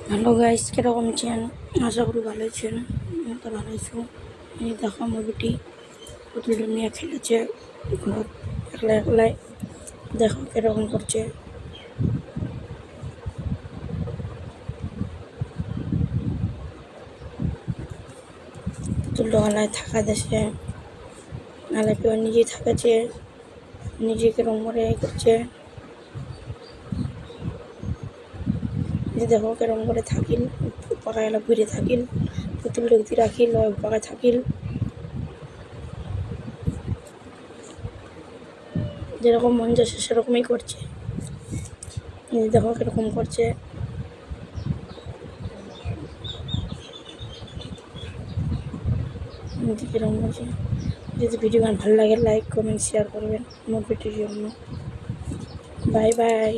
Hello guys, কিরকম আছেন? আশা করি ভালো আছেন। আমি তো ভালো আছি। এই দেখো মুভিটি পুতুলটা নিয়ে খেলেছে ঘর একলা একলাই। দেখো কিরকম করছে। পুতুলটা গলায় থাকা দেশে নাহলে কেউ নিজেই থাকেছে, নিজে কিরকম করে করছে। দেখো কিরকম করে থাকিল পাকা এলা ঘুরে থাকিল, পুতুলটা উঠি রাখিল পাকা থাকিল। যেরকম মন যাচ্ছে সেরকমই করছে। দেখো কিরকম করছে। কিরকম করছে। যদি ভিডিও ভালো লাগে লাইক কমেন্ট শেয়ার করবেন আমার ভিডিওর জন্য। Bye bye.